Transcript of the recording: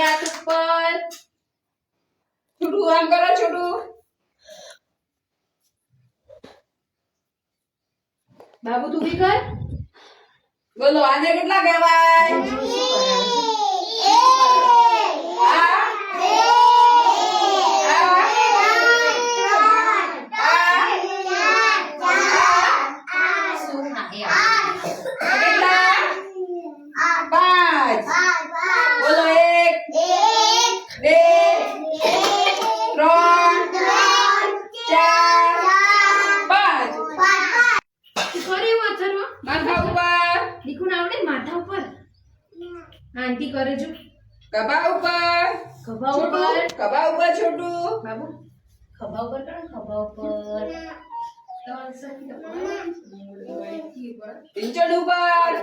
हाथ ऊपर छोटू आम करो छोटू बाबू तू भी कर बोलो आने कितना कहेवाय आंटी करे जो खभा ऊपर छोटू बाबू खभा ऊपर कर खभा ऊपर पिंचड़ ऊपर